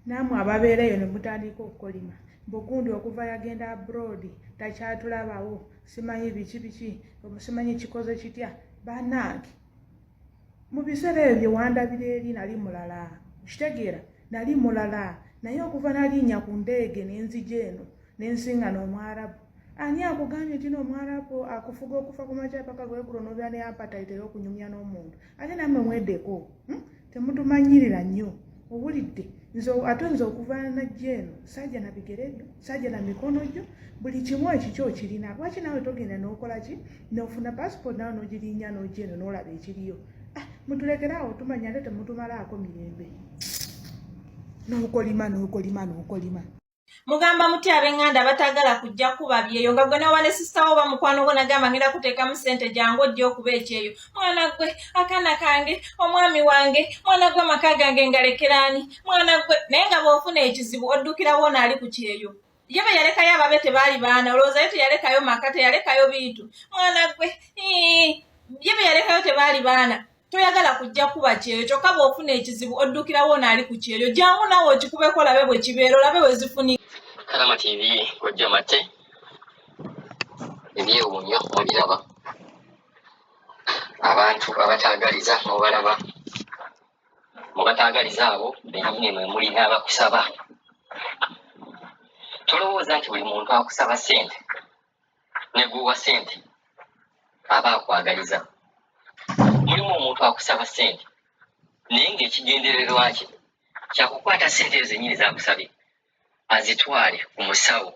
Naamwe ababeerayo ne mutandika okukolima Bugundi okuva yagenda abroad takyatulabawo simanyi biki simanyi kikoze kitya bannange mu biseera ebyo bye wandabira eri nali mulala kitegeera nali mulala naye okuva nalinnya ku ndeege n'enzija eno n'ensiŋŋana Omwarabu ani akugambye nti n'Omwarabu akufuga okufa ku makya paka lweggulo n'obeera ne appetite ey'okunyumya n'omuntu ate nammwe mweddeko temutumanyirira nnyo owulidde ate nze okuva najja eno sajja na bigere byo sajja na mikono gyo buli kimu ekikyo okirina lwaki naawe togenda n'okola ki n'ofuna passport nawe n'ogirinnya n'ojja eno n'olaba ekiriyo mutulekeraawo tumanya ate temutumalaako mirembe n'okolima mugamba muti ab'enganda abatagala kujja kuba byeyo nga gwe n'owa ne sisita wo bamukwano gwo nagamba ngenda kuteekamu ssente jangu ojja okuba ekyeyo mwana gwe akaana kange omwami wange mwana gwe amaka gange ngalekeraani mwana gwe naye nga bw'ofuna ekizibu oddukirawo naali ku kyeyo ye be yalekayo ababe tebaali baana olowooza ye teyalekayo maka teyalekayo bintu mwana gwe ye be yalekayo tebaali baana toyagala kujja kuba kyeyo kyokka bw'ofuna ekizibu oddukirawo naali ku kyeyo jangu naawe okikubeko olabe bwe kibeera olabe bwe zifunika Karama TV kojja mate ebyewuunyo mubiraba abantu abatagaliza mubalaba mubatagaliza abo bennyini mwe mulina abakusaba tolowooza nti buli muntu akusaba ssente neguwa ssente aba akwagaliza mulimu omuntu akusaba ssente naye ng'ekigendererwa kye kyakukwata ssente ezo zennyini zakusabye azitwale ku musawo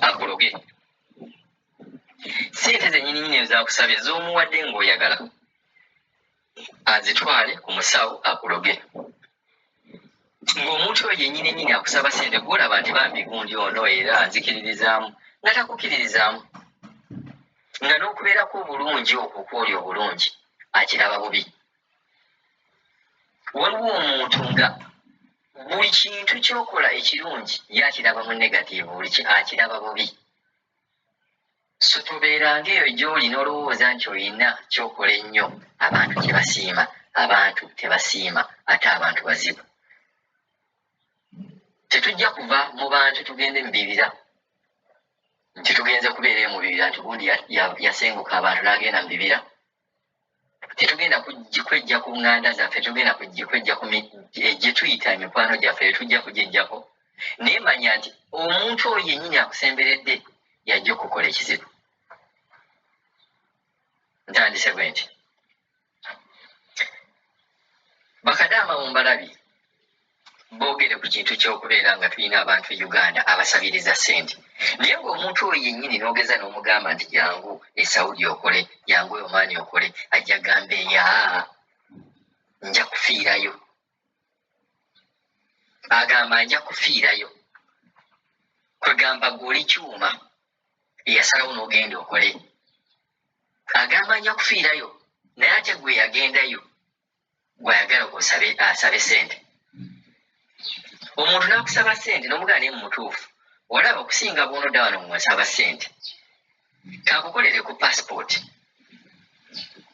akuloge ssente zennyini ezakusabye z'omuwadde ng'oyagala azitwale ku musawo akuloge ng'omuntu oyo yennyini akusaba ssente gwolaba nti bambi gundi ono era nzikiririzaamu nga takukiririzaamu nga n'okubeerako obulungi okukwoli obulungi akiraba bubi waliwo omuntu nga buli kintu kyokola ekirungi yakiraba mu negatiivu buli akiraba bubi so tobeeranga eyo gy'oli n'olowooza nti olina kyokola ennyo abantu kyebasiima abantu tebasiima ate abantu bazibu tetujja kuva mu bantu tugende mu bibira nti tugenze kubeera mu bibira nti gundi yasenguka abantu n'agenda mu bibira tetugenda kwejja ku nganda zaffe tugenda kwejja gye tuyita emikwano gyaffe tujja kugyejjako naye manya nti omuntu oyo yennyini akusemberedde yajja okukola ekizibu ntandise bwe nti bakadaama mu mbalabi boogere ku kintu ky'okubeera nga tulina abantu e Uganda abasabiriza ssente naye ng'omuntu oyo yennyini n'ogeza n'omugamba nti jangu esawudi okole jangu omaani okole ajja gamba eya nja kufiirayo agamba nja kufiirayo kwegamba gwoli kyuma eyasalawo n'ogenda okole agamba nja kufiirayo naye ate gwe yagendayo gwayagala asabe ssente omuntu n'akusaba ssente n'omugana naye mu mutuufu olaba okusinga bwono dda wano mwasaba ssente kakukolere ku passport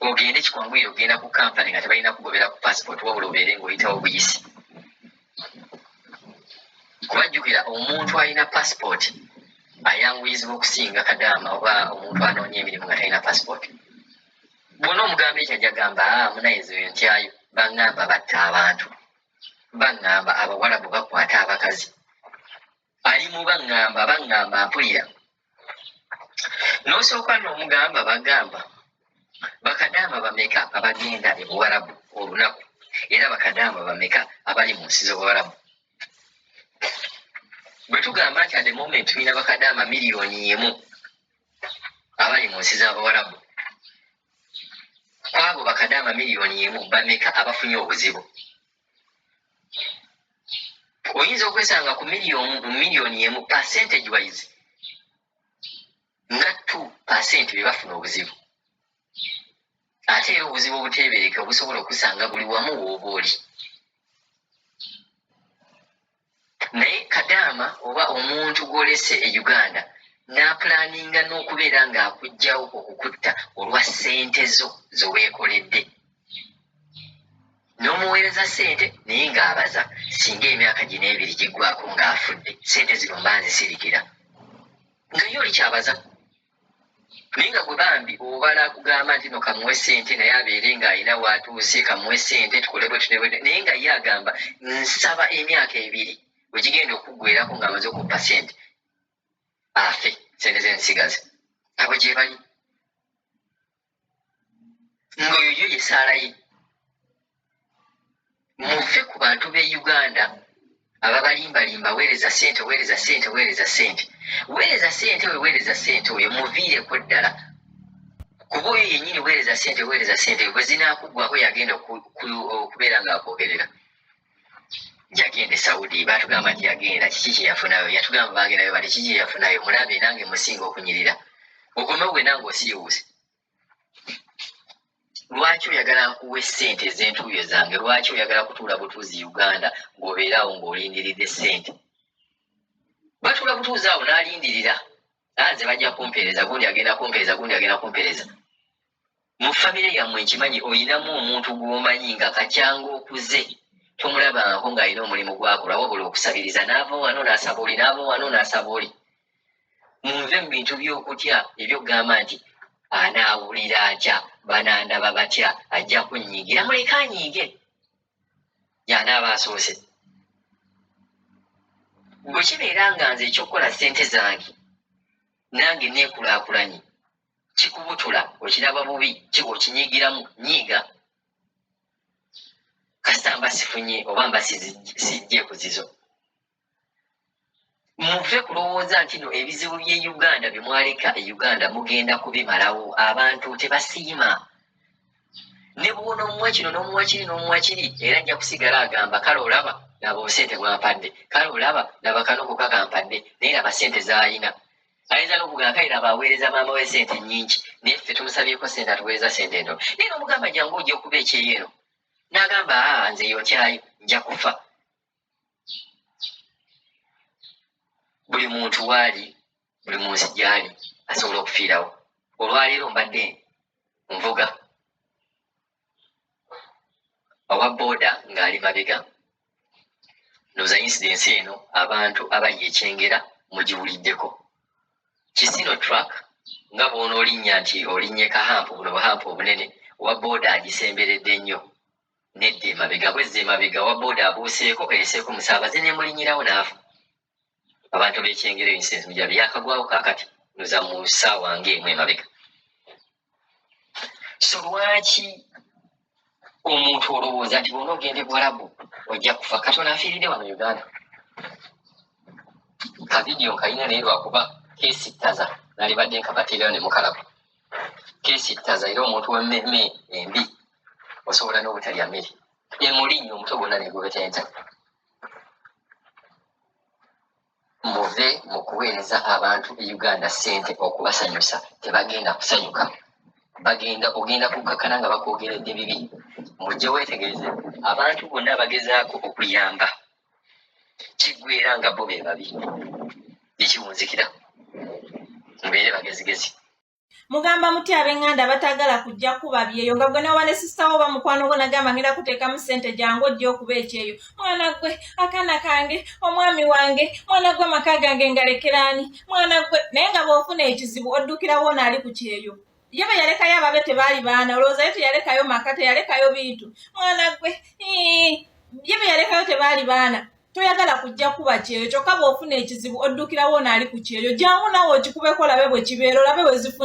ogende kikwanguyire ogenda ku kampani nga tebalina kugobera ku passport wabula obeere ng'oyitawo buyisi kubajjukira omuntu alina passport ayanguyizibwa okusinga kadaama oba omuntu anoonya emirimu nga talina passport bwona omugamba ekyo ajja gamba munayizo yo ntyayo baŋŋamba batta abantu baŋŋamba abawalabu bakwata abakazi alimu baŋŋamba mpulira n'osooka n'omugamba bagamba bakadaama bameka abagenda e Buwarabu olunaku era bakadaama bameka abali mu nsi z'Obuwarabu bwe tugamba nti at the moment tulina bakadaama 1,000,000 abali mu nsi z'Abawarabu kwabo bakadaama 1,000,000 bameka abafunye obuzibu oyinza okwesanga ku 1,000,000 percentage wise nga 2% bebafuna obuzibu ate era obuzibu obuteebereke obusobola okusanga buli wamu wooba oli naye kadaama oba omuntu gw'olese e Uganda n'apulaninga n'okubeera ng'akugjawo okukutta olwa ssente zo weekoledde n'omuweereza ssente naye ng'abaza singa emyaka gino ebiri giggwako ng'afudde ssente zino mba nzisirikira nga ye oli kyabaza naye nga gwe bambi obala kugamba nti no kamuwe ssente naye abeere ng'alina waatuuse kamuwe ssente tukole bwe tutebwe naye nga ye agamba nsaba emyaka ebiri bwe gigenda okuggwerako ng'amaze okuppa ssente afe ssente ze nsigaze abo gye bali ng'oyo yo ye saala ye mufe ku bantu b'e Uganda ababalimbalimba weereza ssente weereza ssente weereza ssente weereza ssente weereza ssente oyo muviireko ddala kuba oyo yennyini weereza ssente bwe zinaakuggwako yagenda okubeera ng'akwogerera yagenda e Saudi baatugamba nti yagenda kiki kye yafunayo yatugamba bagendayo bati kiki kye yafunayo mulabe nange musinga okunyirira okomewo gwe nange osiiwuuse lwaki oyagala nkuwa ssente ez'entuuyo zange lwaki oyagala kutuula butuuzi Uganda ng'obeeraawo ng'olindiridde ssente batuula butuuzi awo n'alindirira anze bajja kumpeereza gundi agenda kumpeereza mu famire yammwe nkimanyi oyinamu omuntu gw'omanyi nga kakyanga okuze tomulabangako ng'alina omulimu gwakola wabula okusabiriza n'ava wano n'asaba oli n'ava wano n'asaba oli munve mu bintu by'okutya ebyokugamba nti anaawulira atya banaandaba batya ajja kunnyigira muleka anyiige y'anaaba asoose bwe kibeera nga nze ekyokukola ssente zange nange neekulaakulanye kikubutula okiraba bubi okinyigiramu nyiiga kasita mba sifunye oba mba sijje kuzizo muve kulowooza nti no ebizibu by'e Uganda bye mwaleka e Uganda mugenda kubimalawo abantu tebasiima ne bwona omuwa kino n'omuwa kiri n'omuwa kiri era ajja kusigala agamba kale olaba laba obusente bwampadde kale olaba laba kanoko kakampadde naye laba ssente z'alina ayinza n'okugamba kale laba aweereza maama we ssente nnyingi naye ffe tumusabyeko ssente atuweereza ssente entono naye n'omugamba jangu ojja okuba ekyeyeeno n'agamba nze yotyayo nja kufa buli muntu waali buli munsi gyali asobola okufiirawo olwaleero mbadde nvuga owa booda ng'ali mabega noza insidensi eno abantu abali ekyengera mugiwuliddeko kisino truck nga bwona olinnya nti olinnye kahampu buno buhampu obunene owa booda agisemberedde nnyo nedda emabega bwezza emabega owa booda abuuseeko ereseeko musaabaze nemulinyirawo n'afa abantu b'ekyengera insidensi mujja byakagwawo kaakati noza mu ssaawa ng'emu emabega so lwaki omuntu olowooza nti bwona ogende Bwarabu ojja kufa katono afiiridde wano Uganda ka vidiyo nkalina naye lwakuba keesittaza nalibadde nkabateerayo ne mukalabu keesittaza era omuntu w'emmeme embi osobola n'obutalya mmere emulinnyo omutwe gwonna negubetenta muve mu kuweereza abantu e Uganda ssente okubasanyusa tebagenda kusanyuka ogenda kukkakana nga bakwogeredde bibi mujje weetegereze abantu bonna abagezaako okuyamba kiggweera nga bo be babi bikiwunzikira mubeere bagezigezi mugamba muti ab'enganda batagala kujja kuba byeyo nga gwe n'owa ne sisita wo oba mukwano gwo nagamba ngenda kuteekamu ssente jangu ojja okuba ekyeyo mwana gwe akaana kange omwami wange mwana gwe maka gange ngalekeraani mwana gwe naye nga bw'ofuna ekizibu oddukirawo n'ali ku kyeyo ye be yalekayo ababe tebaali baana olowooza ye teyalekayo maka teyalekayo bintu mwana gwe ye be yalekayo tebaali baana toyagala kujja kuba kyeyo kyokka bw'ofuna ekizibu oddukirawo n'ali ku kyeyo jangu nawe okikubeko olabe bwe kibeera olabe bwe zifuni